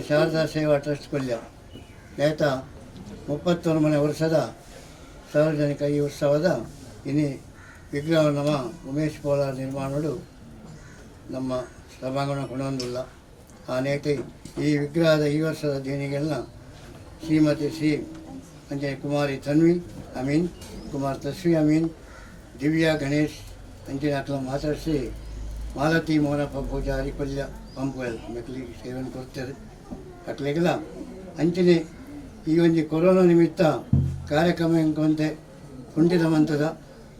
ಶಾರದಾ ಸೇವಾ ಟ್ರಸ್ಟ್ ಕೊಲ್ಯ ಏತ 31ನೇ ವರ್ಷದ ಸಾರ್ವಜನಿಕ ಈ ಉತ್ಸವದ ಇನಿ ವಿಗ್ರಹ ನಮ್ಮ ಉಮೇಶ್ ಪೋಲಾರ್ ನಿರ್ಮಾಣಡು ನಮ್ಮ ಸಭಾಂಗಣ ಕೊಣೊಂದುಲ್ಲ ಆ ನೇತೆ ಈ ವಿಗ್ರಹದ ಈ ವರ್ಷದ ದೇಣಿಗೆಲ್ಲ ಶ್ರೀಮತಿ ಶ್ರೀ ಅಂಜನೆ ಕುಮಾರಿ ತನ್ವಿ ಅಮೀನ್ ಕುಮಾರ್ ತಸ್ವಿ ಅಮೀನ್ ದಿವ್ಯಾ ಗಣೇಶ್ ಅಂಜನೆ ಅಕ್ಲ ಮಾತಾಡಿಸಿ ಮಾಲತಿ ಮೋನಪ್ಪ ಪೂಜಾರಿ ಕೊಲ್ಯ ಪಂಪುವೆಲ್ ಮೆಕ್ಲಿಗೆ ಸೇವೆಯನ್ನು ಕೊಡ್ತಾರೆ ಅಕ್ಲೆಗೆಲ್ಲ ಅಂಚನೆ ಈ ಒಂದು ಕೊರೋನಾ ನಿಮಿತ್ತ ಕಾರ್ಯಕ್ರಮ ಎಂಕೊಂತೆ ಕುಂಠಿತ ಮಂತದ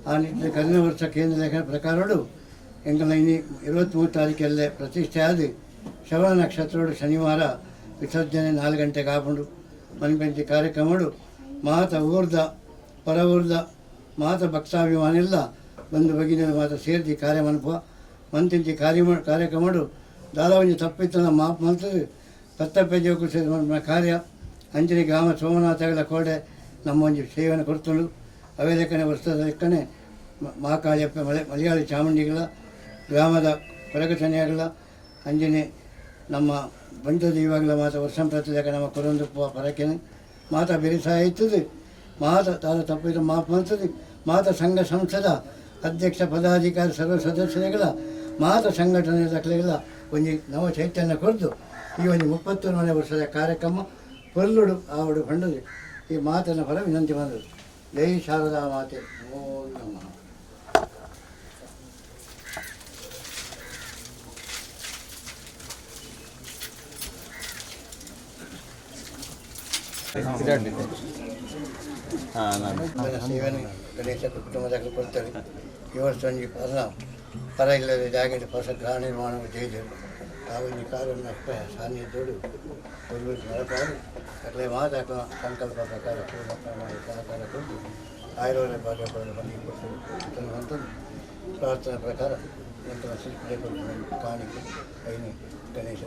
ಆ ನಿಟ್ಟಿನ ಕಳೆದ ವರ್ಷ ಕೇಂದ್ರ ಲೇಖನ ಪ್ರಕಾರಡು ಎಂಕಲ ಇನ್ನು 23 ತಾರೀಕಲ್ಲೇ ಪ್ರತಿಷ್ಠೆ ಆದ ಶ್ರವಣ ನಕ್ಷತ್ರೋಡು ಶನಿವಾರ ವಿಸರ್ಜನೆ 4 ಗಂಟೆಗೆ ಆಪುಂಡು ಮನ್ಪಂಚಿ ಕಾರ್ಯಕ್ರಮಡು ಮಾತ ಊರ್ದ ಪರ ಊರ್ದ ಮಾತ ಭಕ್ತಾಭಿಮಾನೆಲ್ಲ ಬಂದು ಬಗಿನ ಮಾತ ಸೇರಿಸಿ ಕಾರ್ಯ ಮನಪ ಮಂತಿಂಚಿ ಕಾರ್ಯಕ್ರಮಡು ದಾದ ಒಂಜಿ ತಪ್ಪಿತ್ತನ ಮಾಪ್ ಮಂತದ್ದು ತತ್ತಪ್ಪೆ ಜೋಕು ಕಾರ್ಯ ಅಂಜನಿ ಗ್ರಾಮ ಸೋಮನಾಥಗಳ ಕೋಡೆ ನಮ್ಮ ಒಂದು ಸೇವೆಯನ್ನು ಕೊಡ್ತುಂಡು ಅವೇ ಲೆಕ್ಕನೆ ವರ್ಷದ ಲೆಕ್ಕನೆ ಮಹಾಕಾಳಿಯಪ್ಪ ಮಲಯಾಳಿ ಚಾಮುಂಡಿಗಳ ಗ್ರಾಮದ ಕೊರಗತನೆಯಾಗಲ ಅಂಜನೆ ನಮ್ಮ ಬಂಟದ ಇವಾಗಲ ಮಾತ ವರ್ಷಂ ಪ್ರತಿ ಲೆಕ್ಕ ನಮ್ಮ ಕೊರೊಂದು ಪರಕೆನೆ ಮಾತ ಬೆರಿಸಾಯ ಇತ್ತದು ಮಾತ ದಾದ ತಪ್ಪಿದ ಮಾಪ್ ಮಂತದ್ದು ಮಾತ ಸಂಘ ಸಂಸ್ಥದ ಅಧ್ಯಕ್ಷ ಪದಾಧಿಕಾರಿ ಸರ್ವ ಸದಸ್ಯರುಗಳ ಮಾತ ಸಂಘಟನೆ ದಾಖಲೆಗಳ ಒಂದು ನವ ಚೈತನ್ಯ ಕೊಡ್ದು ಈ ಒಂದು 31ನೇ ವರ್ಷದ ಕಾರ್ಯಕ್ರಮ ಪೊಲ್ಲುಡು ಆವಡು ಕಂಡದು ಈ ಮಾತನ್ನು ಪರ ವಿನಂತಿ ಬಂದರು. ಜೈ ಶಾರದಾ ಮಾತೆ. ಓಂ ನಮಃ. ಸೇವೆಯನ್ನು ಗಣೇಶ ಕುಟುಂಬದಾಗ ಕೊಡ್ತಾರೆ. ಈ ವರ್ಷ ಪರ ಇಲ್ಲದೆ ಜಾಗದ ಹೊಸ ಗೃಹ ನಿರ್ಮಾಣ ಜೈದರು ಅವನಿ ಕಾರಣ ಸಾನ್ನಿಧ್ಯೋಡು ಕೊಲ್ಲೂರು ಮರಪಾಡು ಅಟ್ಲೆ ಮಾತಾಕ ಸಂಕಲ್ಪ ಪ್ರಕಾರ ಪೂರ್ಣ ಪ್ರಮಾಣ ಸಹಕಾರ ಕೊಟ್ಟು ಆಯುರ್ವೇದ ಭಾಗಗಳನ್ನು ಬಂದು ಕೊಟ್ಟು ಅಂತಂದು ಪ್ರಾರ್ಥನೆ ಪ್ರಕಾರ ಎಂತ ಶಿಲ್ಪಿ ಕೊಟ್ಟು ಕಾಣಿಕೆ ಐನಿ ಗಣೇಶ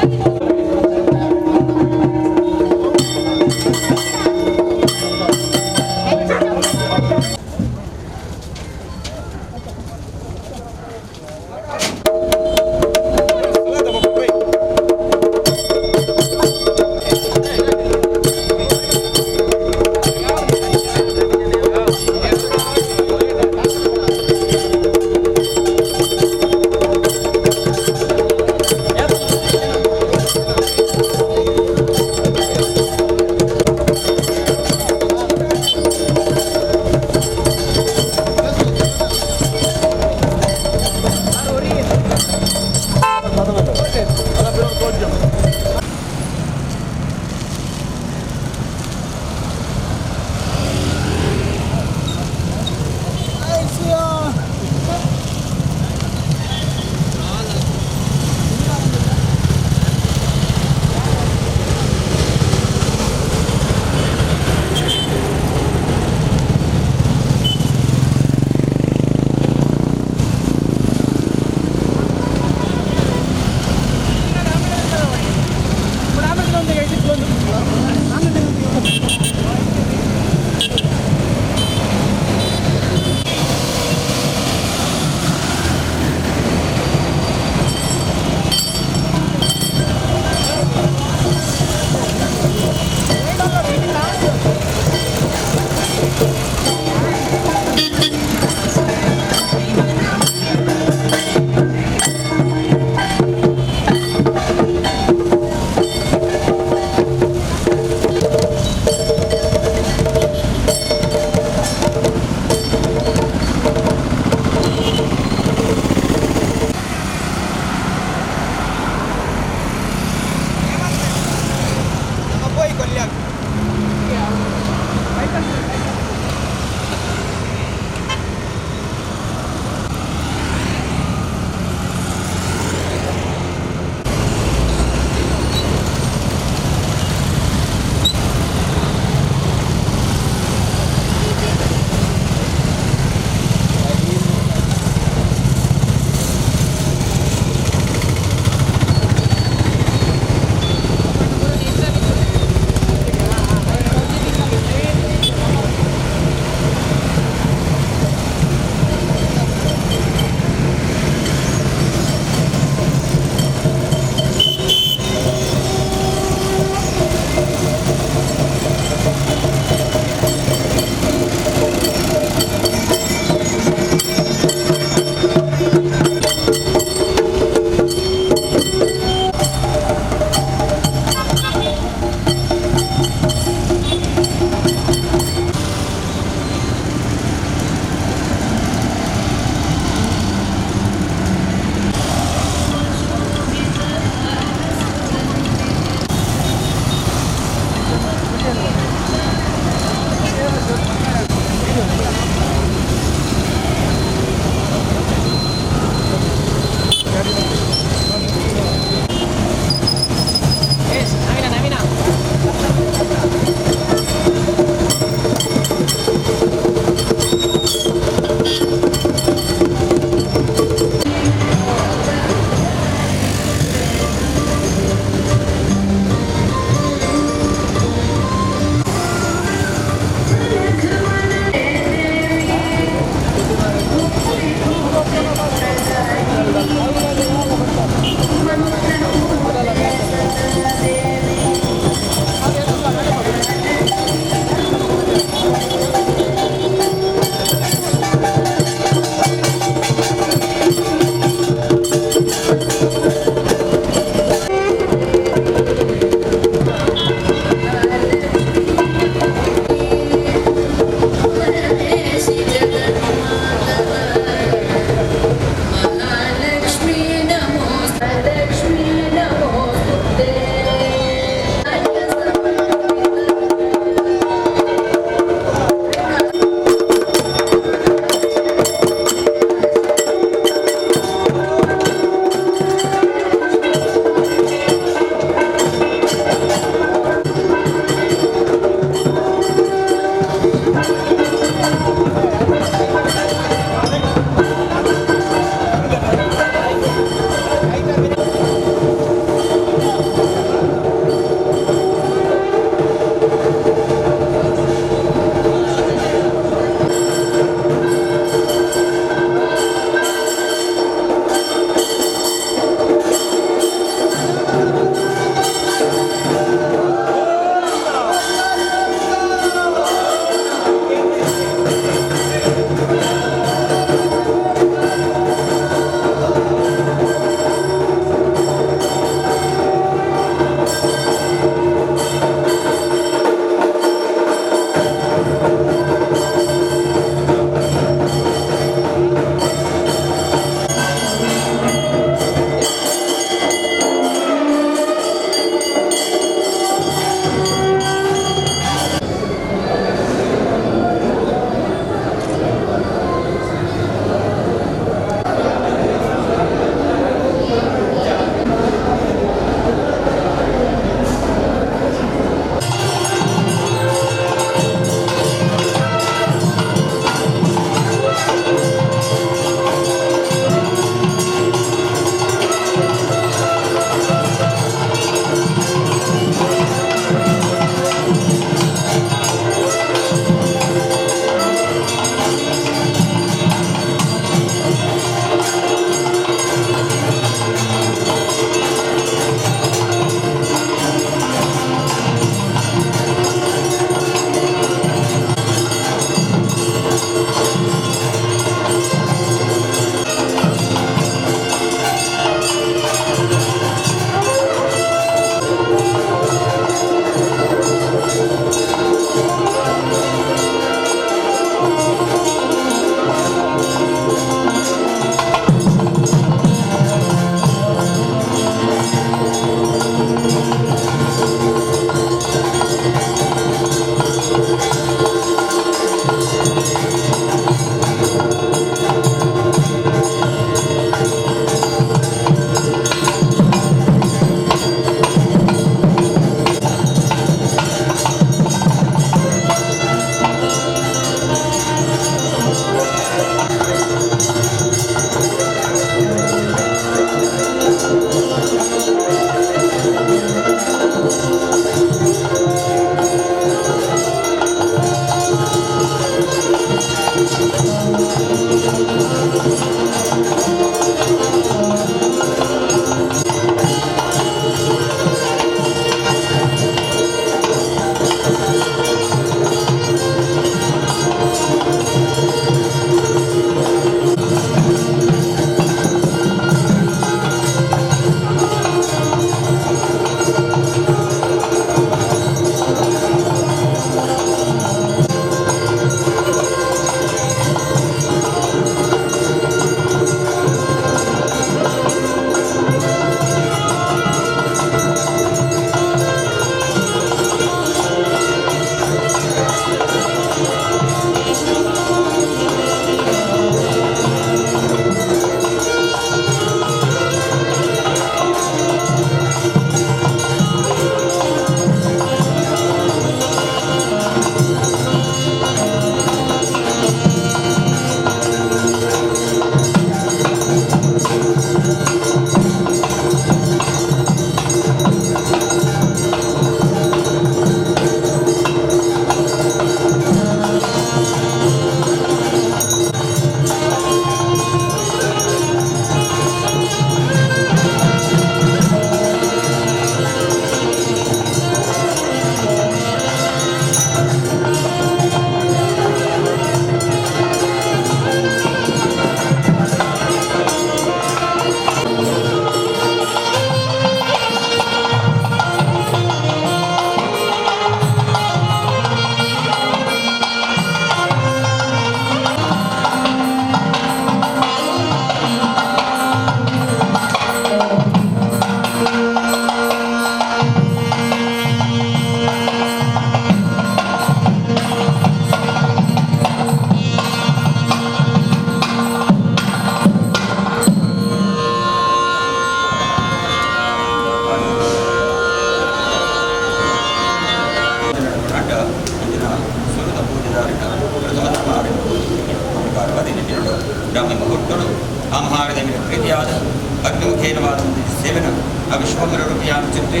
अध्ययनवाद सेवन अविश्वमरूपयां चित्ते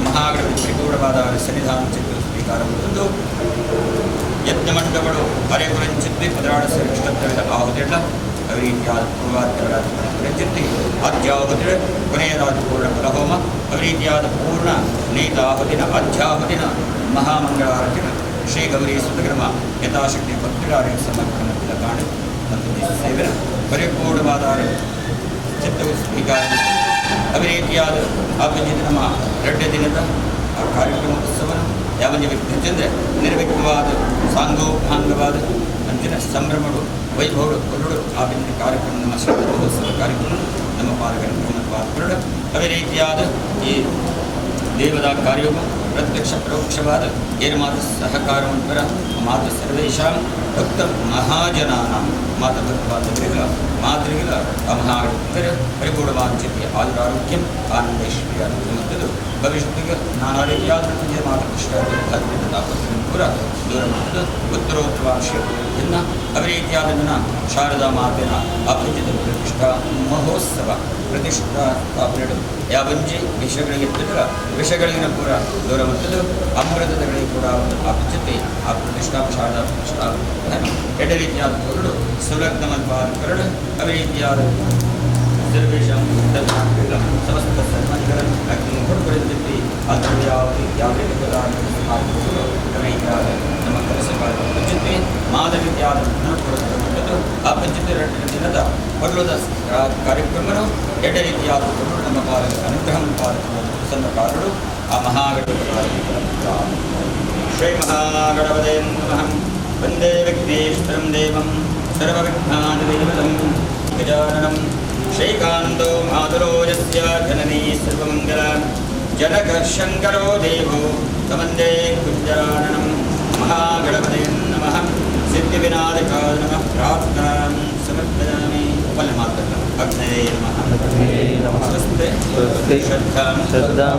महागणपति त्रिकूटपादार सन्निधान चित्त स्वीकारं ತಂದು ಯಜ್ಞಮಂಡಪಗಳು ಅರೆಗುರಂಚಿತ್ತಿ ಪದರಾಡಸ ಇಷ್ಟತ್ತವಿದ ಆಹುತಿಲ್ಲ ಅವರೀತಿಯಾದ ಪೂರ್ವಾದ್ಯರಾದ ಚಿತ್ತಿ ಅಧ್ಯಾಹುತಿರ ಕೊನೆಯದಾದ ಪೂರ್ಣ ಫಲಹೋಮ ಅವರೀತಿಯಾದ ಪೂರ್ಣ ನೇತಾಹುತಿನ ಅಧ್ಯಾಹುತಿನ ಮಹಾಮಂಗಳಾರತಿನ ಶ್ರೀ ಗೌರಿ ಸುತಗ್ರಮ ಯಥಾಶಕ್ತಿ ಭಕ್ತಿರಾರ ಸಮರ್ಪಣದ ಕಾಣ ಮತ್ತು ಸೇವನ ಪರಿಪೂರ್ಣವಾದ ಚಿತ್ತವು ಸ್ವೀಕಾರ ಅವರೀತಿಯಾದ ಅಭಿಜಿತ ನಮ್ಮ 2 ದಿನದ ಆ ಕಾರ್ಯಕ್ರಮ ಉತ್ಸವವನ್ನು ಯಾವೊಂದು ವ್ಯಕ್ತಿ ಅಂತಂದರೆ ನಿರ್ವ್ಯಕ್ತವಾದ ಸಾಂಗೋಪಾಂಗವಾದ ಅಂತಿನ ಸಂಭ್ರಮಗಳು ವೈಭವಗಳು ಕೊರಡು ಆ ಬಿಂದು ಕಾರ್ಯಕ್ರಮ ನಮ್ಮ ಶ್ರೀಮಹೋತ್ಸವ ಕಾರ್ಯಕ್ರಮ ನಮ್ಮ ಪಾಲ್ಗೊಳ್ಳುವ ಅದೇ ರೀತಿಯಾದ ಈ ದೇವದ ಕಾರ್ಯವು ಪ್ರತ್ಯಕ್ಷ ಪರೋಕ್ಷವಾದ ಏನು ಮಾತು ಸಹಕಾರವಂತರ ಮಾತು ಸರ್ವೇಶಾಂ ಭಕ್ತ ಮಹಾಜನಾನ ಮಾತು ಭಕ್ತವಾದವರಿಗ ಮಾತೃಗಳ ಆ ಮಹಾಭಕ್ತರ ಪರಿಪೂರ್ಣವಾದ ಚಿತ್ತಿ ಆಯುರಾರೋಗ್ಯಂ ಆನಂದೇಶ್ವರಿ ಅನ್ನುವಂಥದ್ದು ಭವಿಷ್ಯತ್ತಿಗೆ ನಾನಾ ರೀತಿಯಾದ ಮಾತೃಕೃಷ್ಣ ಪೂರ ದೂರ ಮಾಡುವುದು ಉತ್ತರೋತ್ತರಾಂಶಿಯನ್ನ ಅವೇ ರೀತಿಯಾದ ಶಾರದಾ ಮಾತಿನ ಅಭಿಜಿತ ಪ್ರತಿಷ್ಠಾ ಮಹೋತ್ಸವ ಪ್ರತಿಷ್ಠಾ ಸ್ಥಾಪನೆಗಳು ಯಾವಂಜಿ ವಿಷಯಗಳಿಗಿನ ಪೂರ ದೂರ ಮಾಡುವುದು ಅಮೃತಗಳಿಗೆ ಕೂಡ ಒಂದು ಅಭಿಜಿತೆ ಆ ಪ್ರತಿಷ್ಠಾ ಶಾರದಾ ಪ್ರತಿಷ್ಠಾ ಎರಡು ರೀತಿಯಾದ ಪೂರ್ಣಗಳು ಸುಲಗ್ನಮತ್ವಾದ ಕರಡು ಅವೇ ರೀತಿಯಾದ ಸರ್ವೇಶಾಂ ಸಮಸ್ತ ಸನ್ಮಾನಿಗಳನ್ನು ಹೊರತುಪಡಿಸಿ ಅದರಲ್ಲಿ ಯಾವ ರೀತಿಯಾದ ನಮ್ಮ ಕೆಲಸ ಪಂಚತೆ ಮಾದ ರೀತಿಯಾದ ಆ ಪಂಚತೆ 2 ದಿನದ ಕೊಲ್ಲದ ಕಾರ್ಯಕ್ರಮಗಳು 2 ರೀತಿಯಾದ ನಮ್ಮ ಅನುಗ್ರಹ ಪ್ರಸನ್ನಕಾರರು ಆ ಮಹಾಗಣಪತಿ ಶ್ರೀ ಮಹಾಗಣಪತೇ ನಮಃ ವಂದೇ ವಿಘ್ನೇಶ್ವರಂ ದೇವಂ ಸರ್ವವಿಘ್ನಾಧಿದೇವತಂ ಗಜಾನನಂ ಶ್ರೀಕಾಂತೋ ಮಾತುರೋ ಯಸ್ಯ ಜನನೀ ಸರ್ವಮಂಗಲ ಜನಕ ಶಂಕರೋ ದೇವೋ ತಮಂದೇ ಕುಂಜಾನನಂ ಮಹಾಗಣಪತೇ ನಮಃ ಸಿದ್ಧಿವಿನಾಯಕಾಯ ನಮಃ ಪ್ರಾರ್ಥನಾಂ ಸಮರ್ಪಯಾಮಿ ಫಲ ಮಾತ್ರ ಅಗ್ನಯೇ ನಮಃ ಸ್ವಸ್ತಿ ಶ್ರದ್ಧಾಂ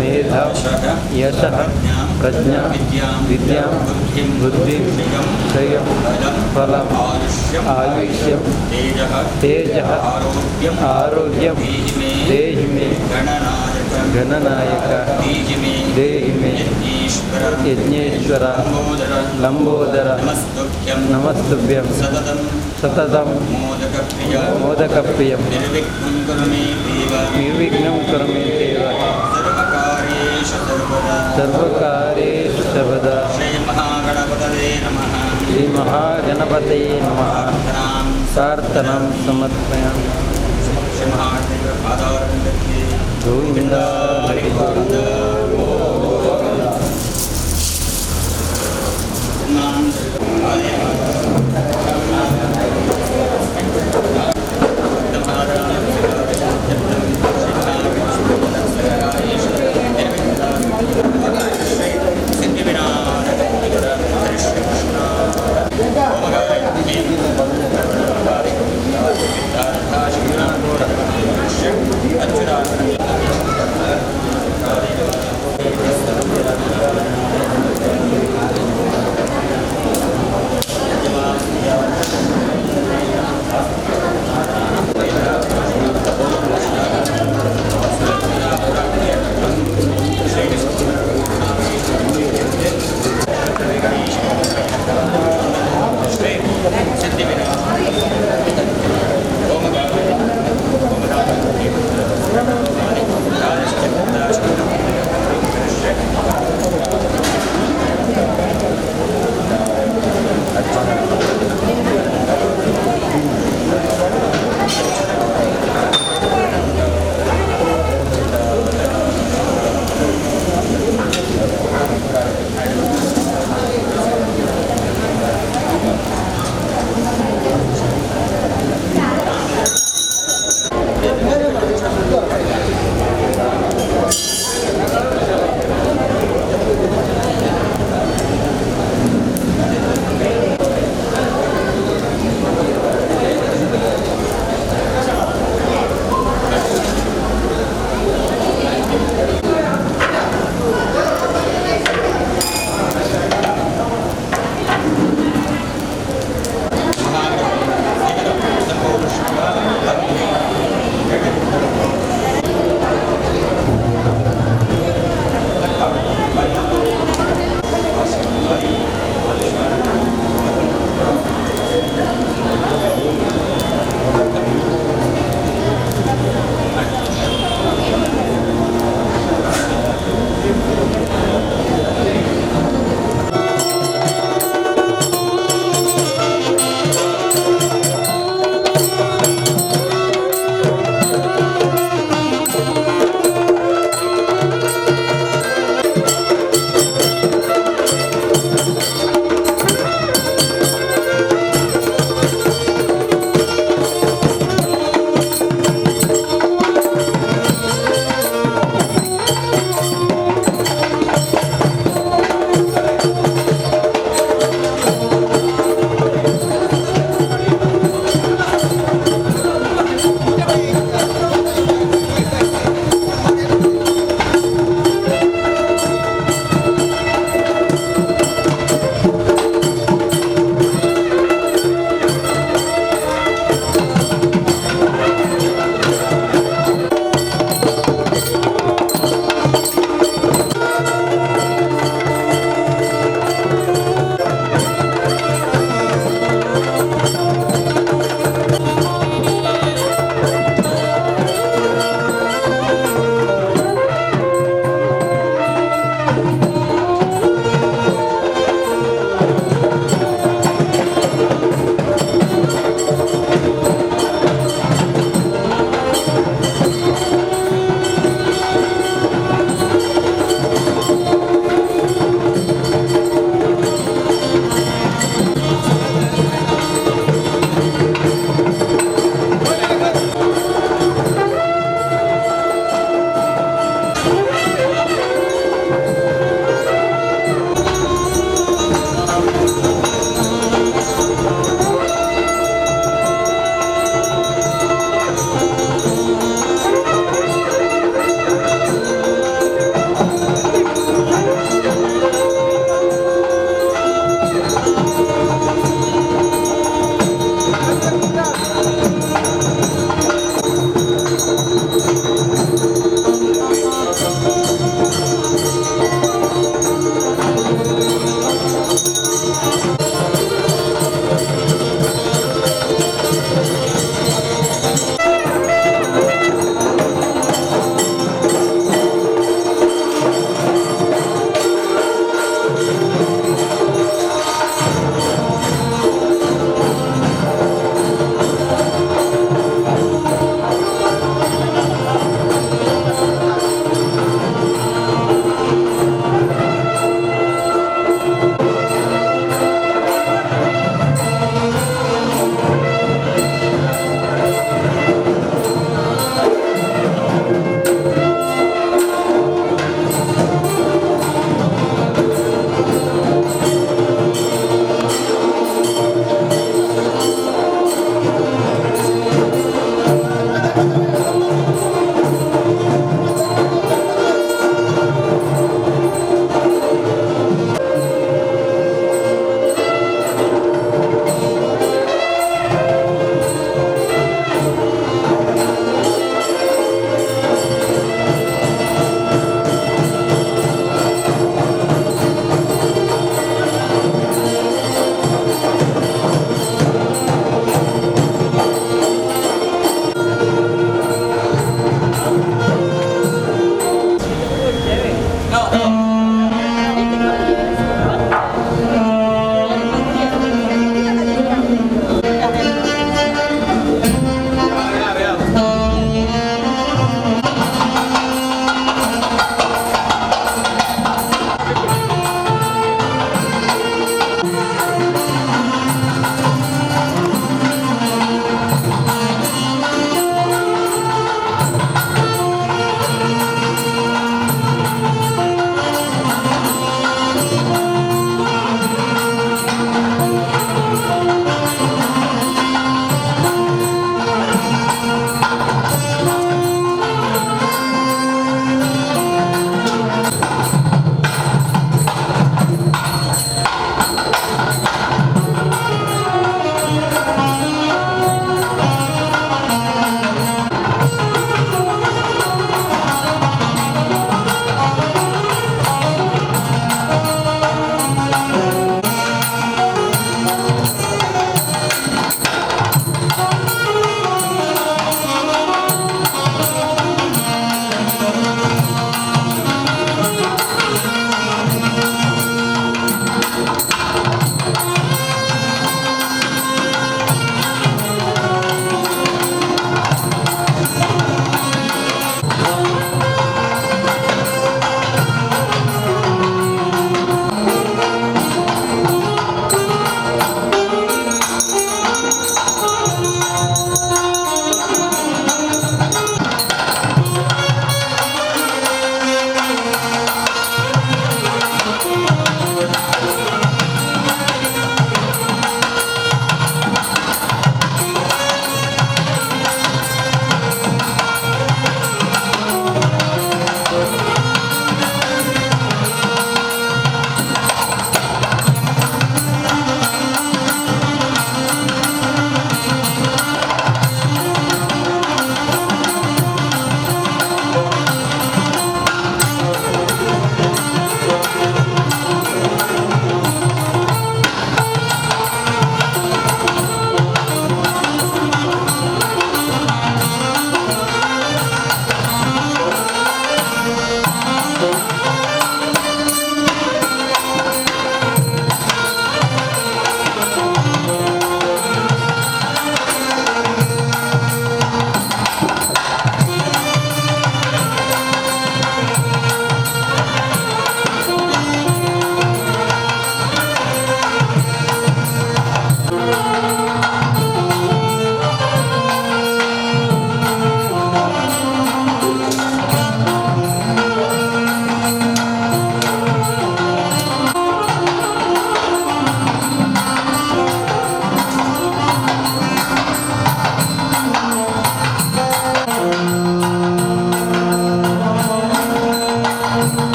ಮೇಧಾಂ ಯಶಃ ಪ್ರಜ್ಞಾ ವಿದ್ಯಾಂ ಬುದ್ಧಿಂ ಶ್ರಿಯಂ ಫಲಂ ಆಯುಷ್ಯಂ ತೇಜಃ ಆರೋಗ್ಯಂ ದೇಹಿ ಮೇ ಗಣನಾಯಕ ದೇಹಿ ಮೇ ಯಜ್ಞೇಶ್ವರ ಲಂಬೋದರ ನಮಸ್ತುಭ್ಯಂ ಸತತಂ ಮೋದಕಪ್ರಿಯಂ ನಿರ್ವಿಘ್ನಂ ಕುರು ಮೇ ದೇವ ಸರ್ವಕಾರ್ಯೇಷು ಸರ್ವದಾ ಶ್ರೀ ಮಹಾಗಣಪತಯೇ ನಮಃ ಪ್ರಾರ್ಥನಾಂ ಸಮರ್ಪಯಾಮಿ ಗೋವಿಂದ ಗೋವಿಂದ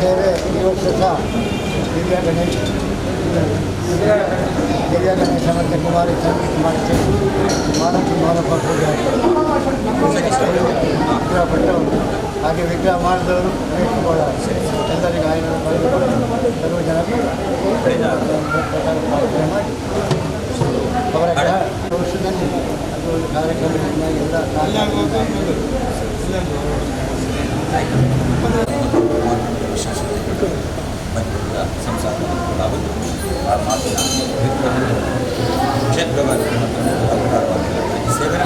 ಸೇವೆ ಈ ವರ್ಷ ಸಹ ದಿವ್ಯ ಗಣೇಶ್ ಮತ್ತು ಕುಮಾರಿ ಸಂಗೀತ ಮಾಡಿಸಿ ಮಾನಪ್ಪ ಪೂಜೆ ವಿಗ್ರಹ ಪಟ್ಟವರು ಹಾಗೆ ವಿಗ್ರಹ ಮಾಡಿದವರು ಎಲ್ಲರಿಗೂ ಆಯ್ಕೆ ಸರ್ವ ಜನರು ಪ್ರಾರ್ಥನೆ ಮಾಡಿ ಅವರ ವರ್ಷದಲ್ಲಿ ಅದು ಒಂದು ಕಾರ್ಯಕ್ರಮದಿಂದ ಸಂಸಾರ ಆ ಮಾತಿನ ಕ್ಷೇತ್ರವನ್ನು ಮತ್ತು ಸೇವನ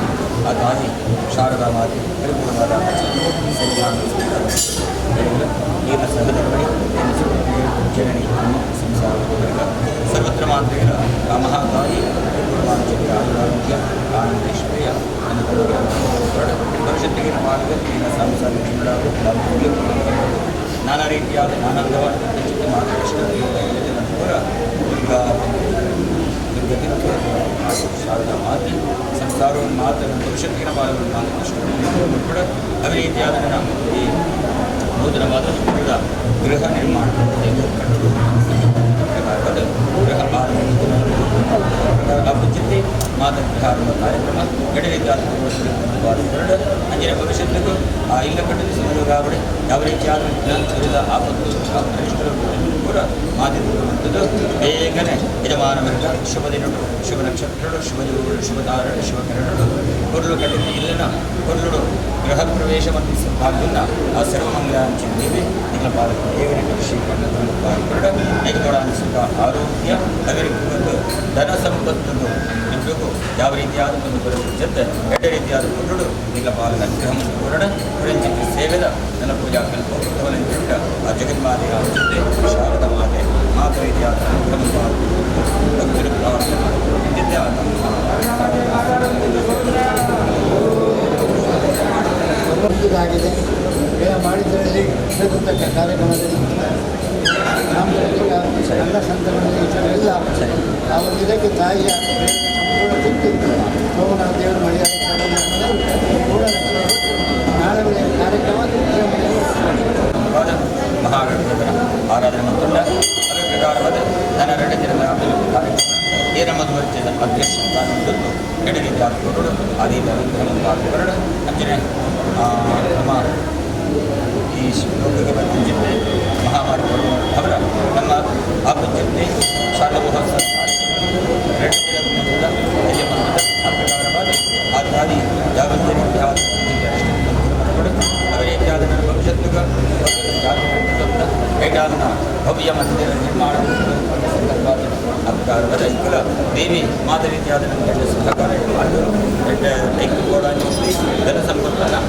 ಆ ತಾಯಿ ಶಾರದಾ ಮಾತೆ ಪರಿಪೂರ್ಣವಾದ ನೀರಿನ ಸಹಜವಾಗಿ ಜನನಿ ಸಂಸಾರ ಸರ್ವತ್ರ ಮಾತ್ರೇನ ಆ ಮಹಾತಾಯಿ ಪರಿಪೂರ್ಣವಾದ ಜನರ ಆರೋಗ್ಯ ಆನಂದೇಶ್ವರಿಯ ಭವಿಷ್ಯತ್ತಿಗೆ ಮಾರ್ಗದಲ್ಲಿನ ಸಂಸಾರ ನಾನಾ ರೀತಿಯಾದ ಆನಂದವನ್ನು ಹೆಚ್ಚು ಮಾತೃಷ್ಟ ನಂತರ ಶಾರದಾ ಮಾತೆ ಸಂಸಾರವನ್ನು ಮಾತನ್ನು ಭವಿಷ್ಯತ್ತಿನ ಭಾಗವನ್ನು ಮಾತೃಷ್ಟ ಕೂಡ ಅದೇ ರೀತಿಯಾದ ಈ ನೂತನವಾದ ಗೃಹ ನಿರ್ಮಾಣ ಗೃಹ ಆರಂಭಿಸಿದ್ದೆ ಮಾತೃಗೃಹ ಕಾರ್ಯಕ್ರಮ ಗಡಿರೀತಿಯಾದ ಅಂಜಿನ ಭವಿಷ್ಯತ್ತಿಗೂ ಆ ಇಲ್ಲ ಕಟ್ಟಿದ ರಾವಣೆ ಯಾವ ರೀತಿಯಾದ ವಿರುದ್ಧ ಆಪತ್ತು ಅನಿಷ್ಟರು ಕೂಡ ಮಾತಿರುವಂಥದ್ದು ಬೇಗನೆ ಯಜಮಾನ ವರ್ಗ ಶುಭ ದಿನಗಳು ಶುಭ ನಕ್ಷತ್ರಗಳು ಶುಭ ದಿನಗಳು ಶುಭ ತಾರಗಳು ಶುಭ ಕಿರಣಗಳು ಕೊರಲು ಕಟ್ಟಿದ ಇಲ್ಲಿನ ಕೊರಲು ಗೃಹ ಪ್ರವೇಶ ಮತ್ತು ಭಾಗವನ್ನು ಆ ಸರ್ವಮಂಗಲಾಂಚಿದ್ದೇವೆ ನಿಮ್ಮ ಪಾಲಕ ದೇವರ ಕೃಷಿ ಪಾಲ್ಪಡ ನೈಕತೋಡ ಅನಿಸಿದ ಆರೋಗ್ಯ ಅಭಿವೃದ್ಧಿ ಧನ ಸಂಪತ್ತನ್ನು ನಿಮಗೂ ಯಾವ ರೀತಿಯಾದ ಒಂದು ಬರುತ್ತದೆ ಎಡ್ಡ ರೀತಿಯಾದ ಕೊರಡು ನಿಮ್ಮ ಪಾಲಕ ಅನುಗ್ರಹವನ್ನು ಹೊರಡ ಪುರಂಜಿತ ಸೇವೆದ ನನ್ನ ಪೂಜಾ ಕಲ್ಪವನಿಂದ ಆ ಜಗನ್ಮಾತೆಯ ಜೊತೆ ಶಾರದಾ ಮಾತೆ ಮಾತ ರೀತಿಯಾದ ಭಕ್ತರು ಪ್ರಾರ್ಥನೆ ಆಗಿದೆ ಮಾಡಿದ್ದರಲ್ಲಿ ಇರತಕ್ಕ ಕಾರ್ಯಕ್ರಮದಲ್ಲಿ ಸಾಂಸ್ಕೃತಿಕ ಎಲ್ಲ ಸಂತಗಳಲ್ಲಿ ಎಲ್ಲ ಆ ಒಂದು ಇದಕ್ಕೆ ತಾಯಿಯ ಸಂಪೂರ್ಣ ಶಕ್ತಿ ಸೋಮನಾಥ ದೇವರ ಮಳೆಯಾದ ಪೂರ್ಣ ನಾಳೆ ಕಾರ್ಯಕ್ರಮ ಮಹಾಗಣಪತಿಗಳ ಆರಾಧನೆ ಮತ್ತೊಂಡ ಅದರ ಪ್ರಕಾರವಾದ ನನ್ನ 2 ದಿನದ ಕಾರ್ಯಕ್ರಮ ಏನ ಮಧುವರ್ಜದ ಅಧ್ಯಕ್ಷ ಎಡೆ ರೀತಿಯಾದ ಕೊರಡು ಆದಿ ಪಾಲ್ಗೊಳ್ಳ ಅಂಜನೆ ನಮ್ಮ ಈ ಲೋಕಕ್ಕೆ ಬಂದಿದ್ದೆ ಮಹಾಮಾರಿ ಅವರ ನಮ್ಮ ಆಪತ್ತಿದ್ದೆ ಶಾಲಾ ಮಹೋತ್ಸವ 2 ದಿನದ ಆ ಪ್ರಕಾರವಾದ ಆದಿ ಯಾವ ರೀತಿಯಾದ ಅದೇ ರೀತಿಯಾದ ನನ್ನ ಭವಿಷ್ಯತ್ತಿಗೆ ಏಟಾದ ಭವ್ಯ ಮಂದಿರ ನಿರ್ಮಾಣ ಅಧಿಕಾರದ ಇಕ್ಕಲ ದೇವಿ ಮಾದ ರೀತಿಯಾದ ನನ್ನ ಸಹಕಾರ ಮಾಡಿದರು ಕೂಡ ಧನ ಸಂಪತ್ತನ್ನು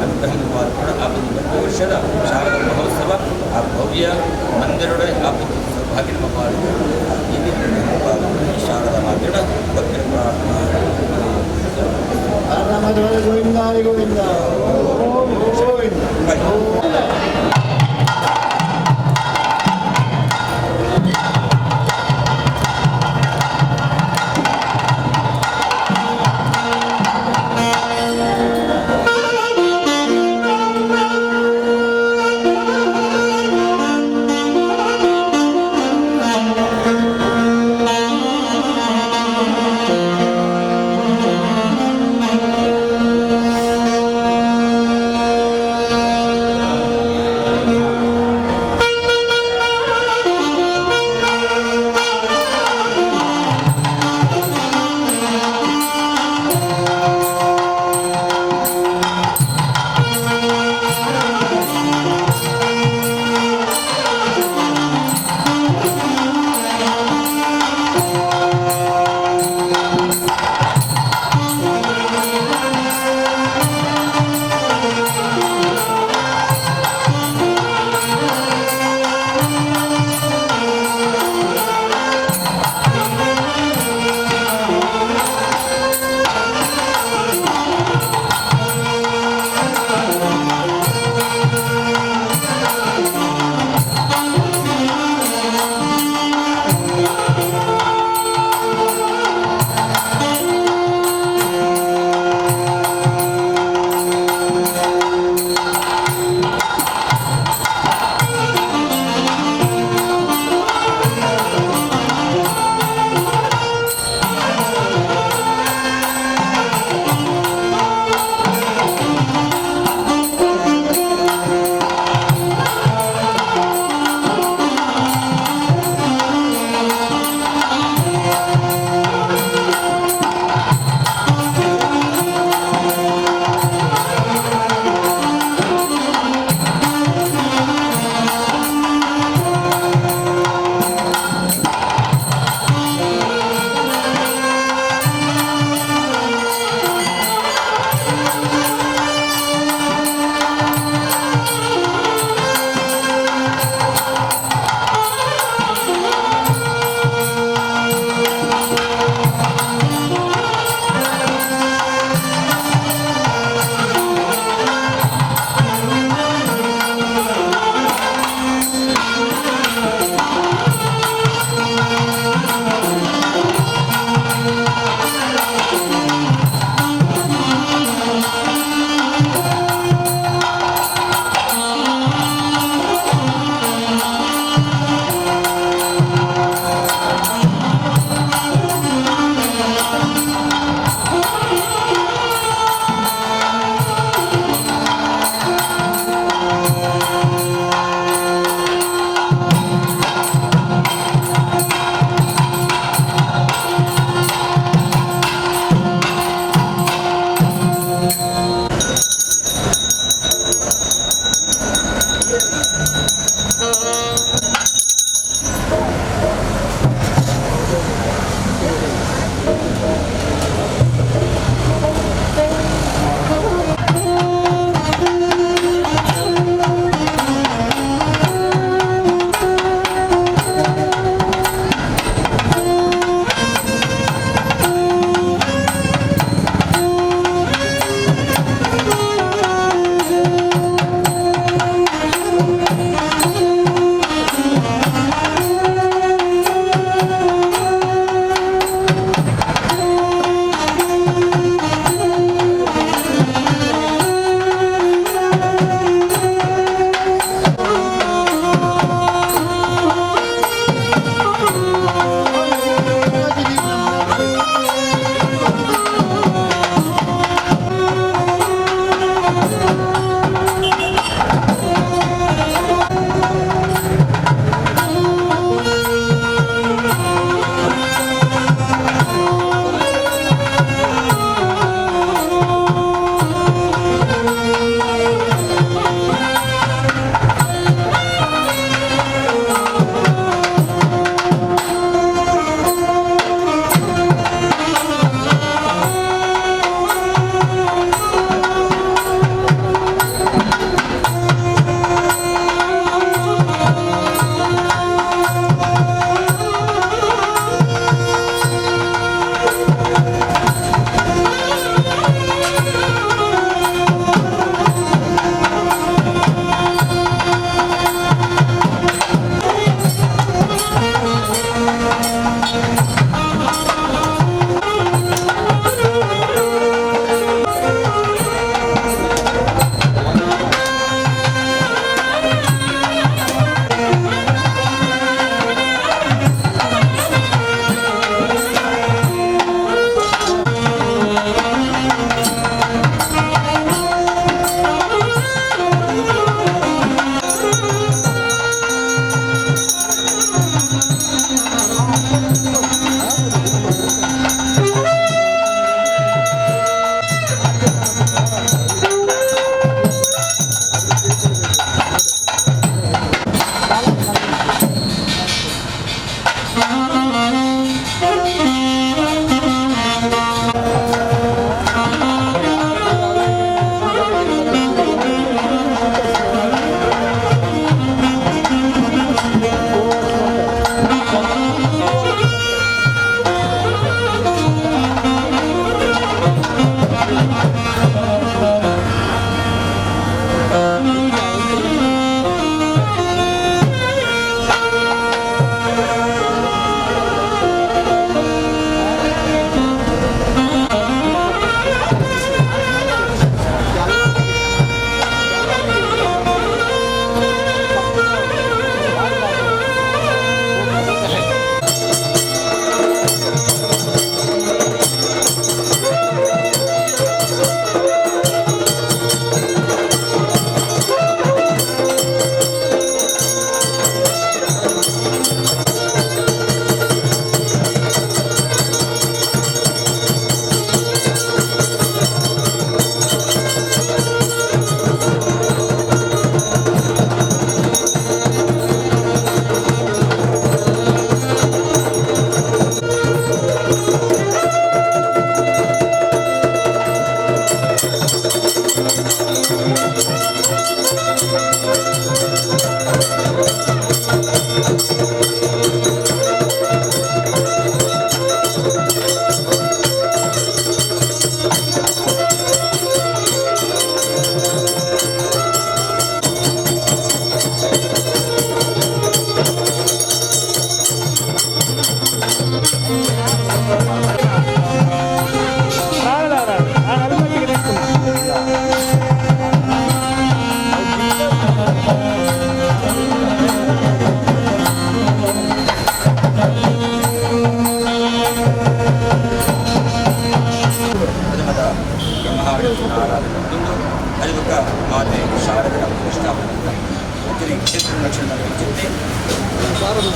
ಅನುಗ್ರಹ ಕೂಡ ಆ 1 ವರ್ಷದ ಶಾರದಾ ಮಹೋತ್ಸವ ಆ ಭವ್ಯ ಮಂದಿರೊಡೆ ಆ ಸೌಭಾಗ್ಯ ಶಾರದಾ ಮಾತಿರ ಭಕ್ತರ ಗೋವಿಂದ ಗೋವಿಂದ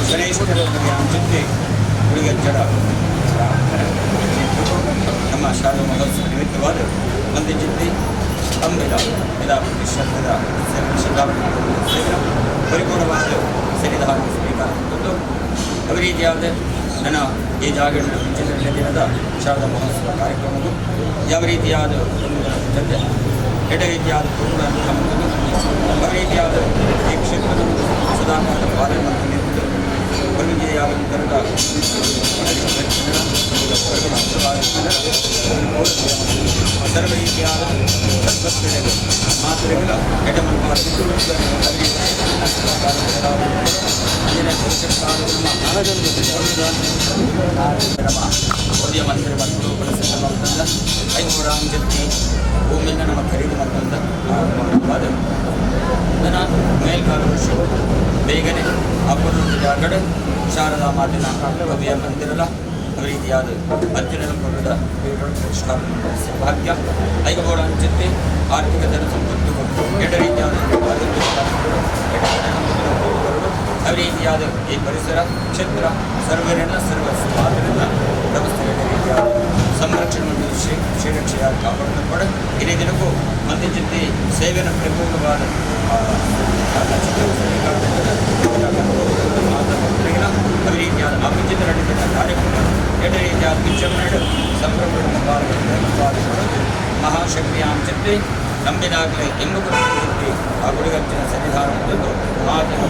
ಗಣೇಶನಿಗೆ ಹುಡುಗಜ್ಜರ ನಮ್ಮ ಶಾರದಾ ಮಹೋತ್ಸವ ನಿಮಿತ್ತವಾದ ಮಂದಿ ಚಿಂತೆ ಅಂಬಿದ ಇದ ವಿಶ್ವದ ಪರಿಪೂರ್ಣವಾದ ಸನ್ನಿಧಾನ ಸ್ವೀಕಾರ ಮತ್ತು ಯಾವ ರೀತಿಯಾದ ನನ್ನ ಈ ಜಾಗರಣೆ ಮುಂಚಿನ ದಿನದ ಶಾರದಾ ಮಹೋತ್ಸವ ಕಾರ್ಯಕ್ರಮವು ಯಾವ ರೀತಿಯಾದ ಜೊತೆ ಎಡ ರೀತಿಯಾದ ಪೂರ್ಣವನ್ನು ಯಾವ ರೀತಿಯಾದ ಈ ಕ್ಷೇತ್ರದ ಸುಧಾಕರದ ಪಾಲನೆ ನಿಂತು ಪರಿಮಿತಿಯಾದ ಥರದ ಸರ್ವ ರೀತಿಯಾದ ಸದ್ಭಕ್ತರಿಗೆ ಮಾತುಗಳ ಎಡಮನವಾಗಿದ್ದು ಉದಯ ಮಂದಿರ ಮತ್ತು ಬಳಸಿದ ಐನೂರಾಂ ಜೊತೆ ಭೂಮಿಯಿಂದ ನಮ್ಮ ಖರೀದಿ ಮತ್ತೊಂದು ಆರಂಭವಾದ ನನ್ನ ಮೇಲ್ಕಾಲು ವರ್ಷ ಬೇಗನೆ ಅಪೂರ್ವ ಜಾಗಡೆ ಶಾರದಾ ಮಾತಿನ ಉದಯ ಮಂದಿರಲ ರೀತಿಯಾದ ಅತ್ಯುನ್ನತ ಪ್ರಭುದ ಭಾಗ್ಯ ಐಗಬೋಡ ಜೊತೆ ಆರ್ಥಿಕ ಜನ ಸಂಪತ್ತು ಎಡ ರೀತಿಯಾದ ಯಾವ ರೀತಿಯಾದ ಈ ಪರಿಸರ ಕ್ಷೇತ್ರ ಸರ್ವರೆಲ್ಲ ಸರ್ವ ಸ್ವಾತಂತ್ರ್ಯ ವ್ಯವಸ್ಥೆಯ ರೀತಿಯಾದ ಸಂರಕ್ಷಣೆ ಮತ್ತು ಶ್ರೀರಕ್ಷೆಯಾದ ಕಾಪಾಡಲ್ಪಡ ಇದೇ ದಿನಕ್ಕೂ ಮಂದಿ ಜೊತೆ ಸೇವೆಯನ್ನು ಪರಿಪೂರ್ಣವಾದ ಯಾವ ರೀತಿಯಾದ ಅಭಿಜಿತ ನಡೆದ ಕಾರ್ಯಕ್ರಮ ಎಡ ರೀತಿಯಾದ ವಿಜೃಂಭಣೆ ಸಂಭ್ರಮ ಮಹಾಶಕ್ತಿಯ ಜೊತೆ ನಂಬಿದಾಗಲೇ ಎಂಬ ಜೊತೆ ಆ ಗುಡಿಗಚ್ಚಿನ ಸನ್ನಿಧಾನ ಮತ್ತು ಮಾತಿನ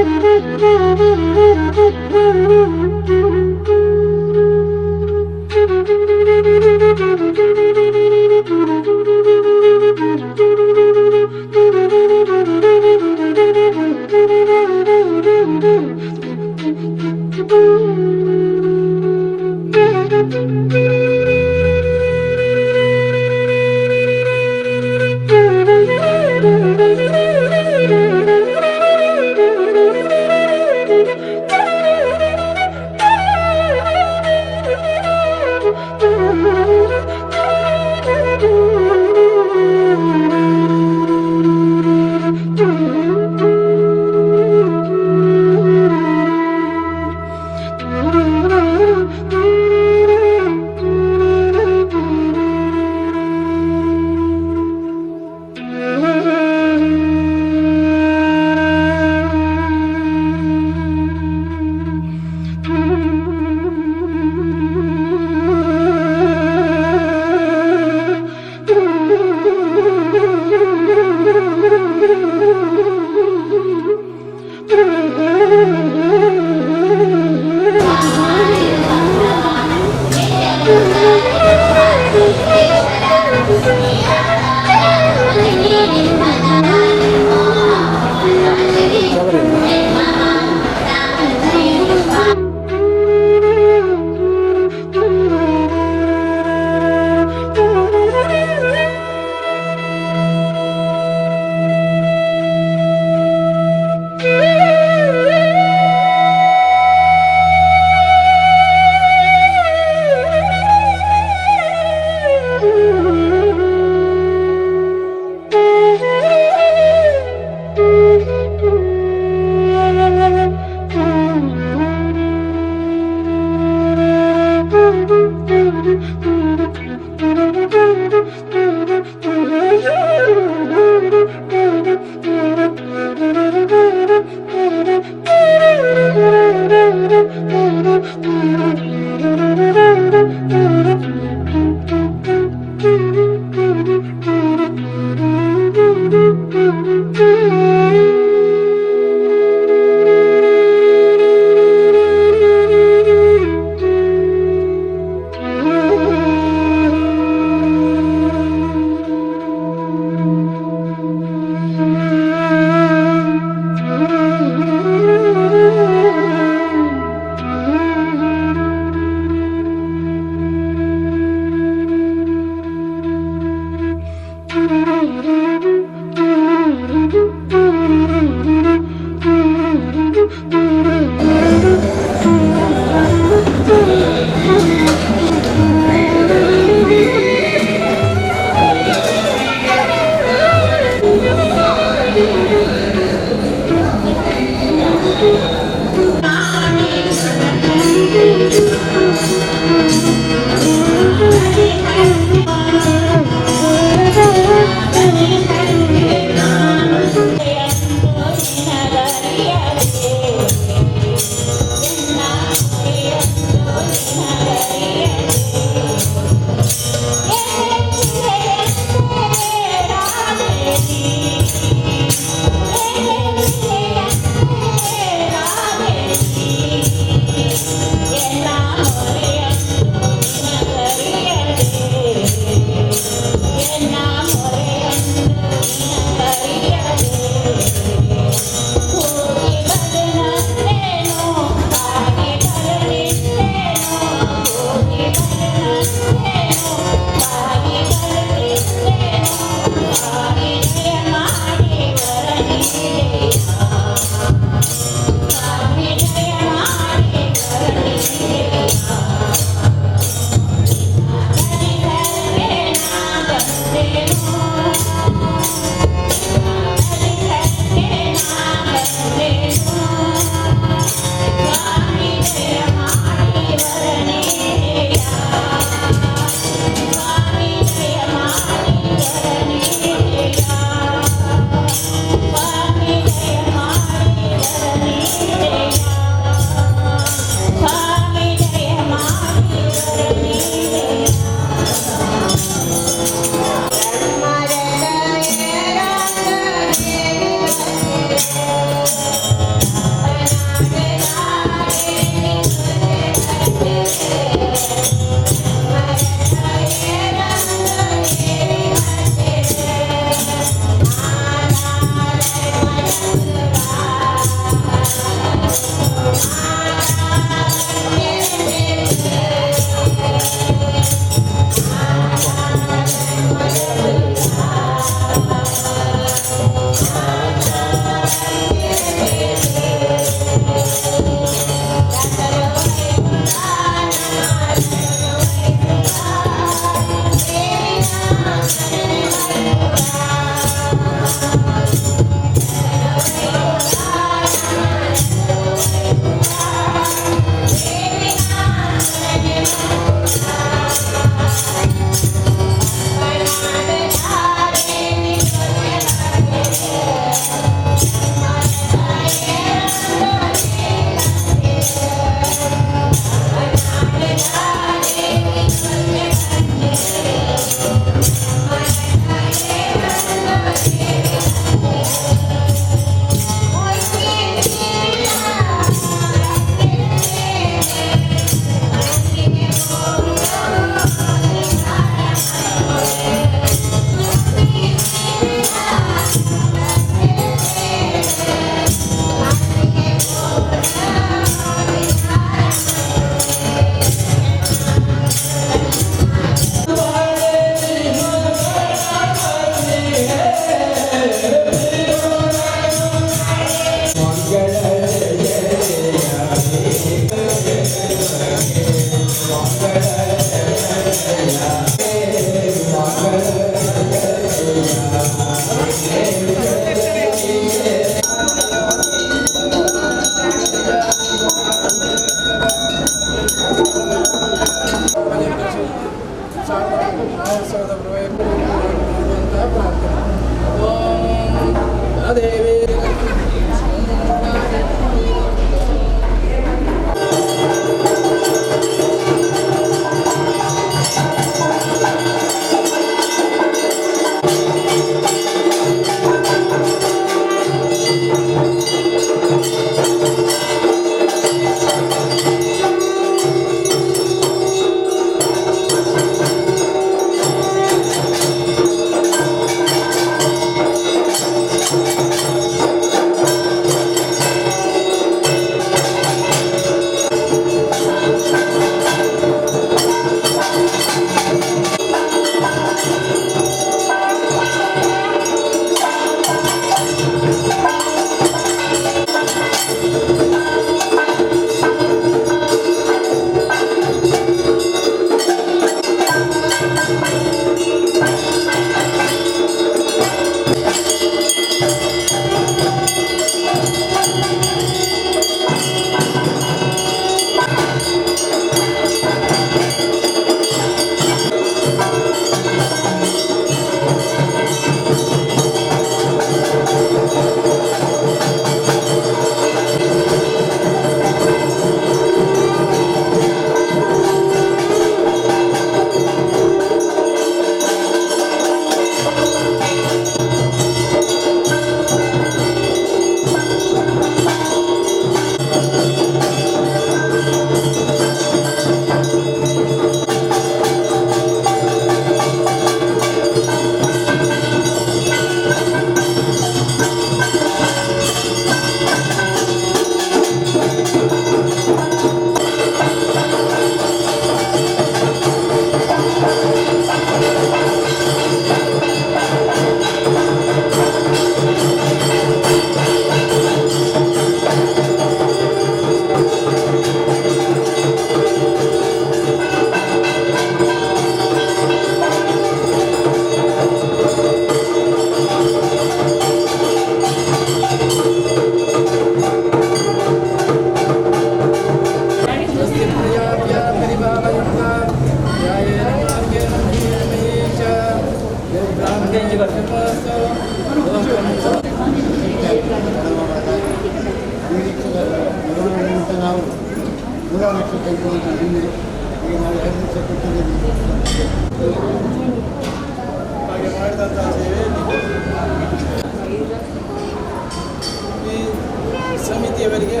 ಸಮಿತಿಯವರಿಗೆ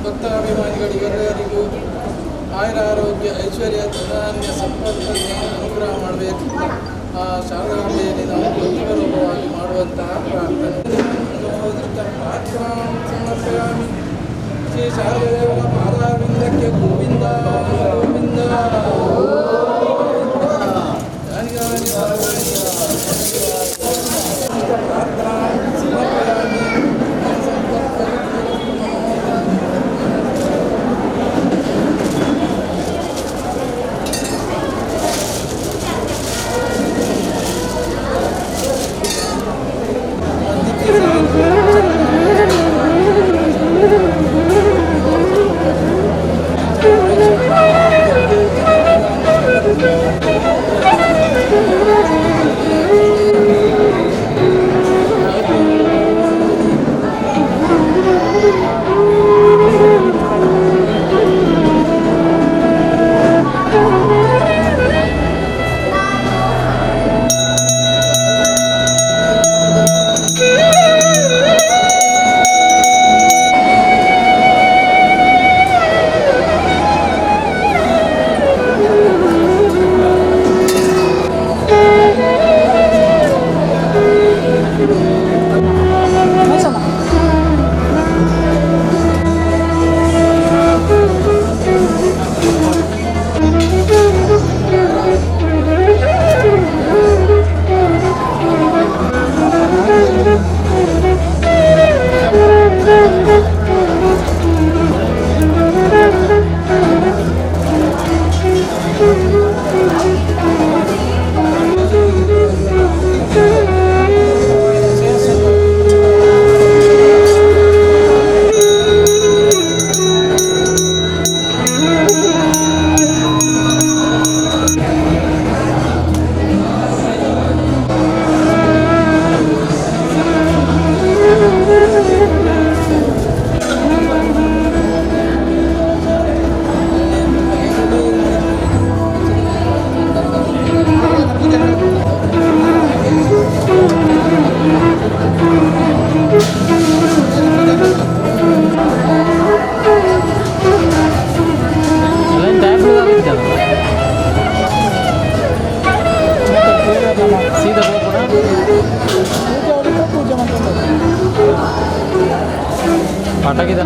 ಭಕ್ತಾಭಿಮಾನಿಗಳಿಗೆಲ್ಲರಿಗೂ ಆಯುರ ಆರೋಗ್ಯ ಐಶ್ವರ್ಯ ಧನಾನ್ಯ ಸಂಪತ್ತ ಜ್ಞಾನ ಅನುಗ್ರಹ ಮಾಡಬೇಕು. ಆ ಶಾರದಾಂಬೆಯಲ್ಲಿ ನಾವು ಪ್ರತಿಫಲವಾಗಿ ಮಾಡುವಂತಹ ಪ್ರಾರ್ಥನೆ ಸಮರ್ಪಯಾಮಿ. ಶ್ರೀ ಶಾರದೇವರ ಪಾದಾರವಿಂದಕ್ಕೆ ಗೋವಿಂದ ಗೋವಿಂದ ಪಟಾಕಿದ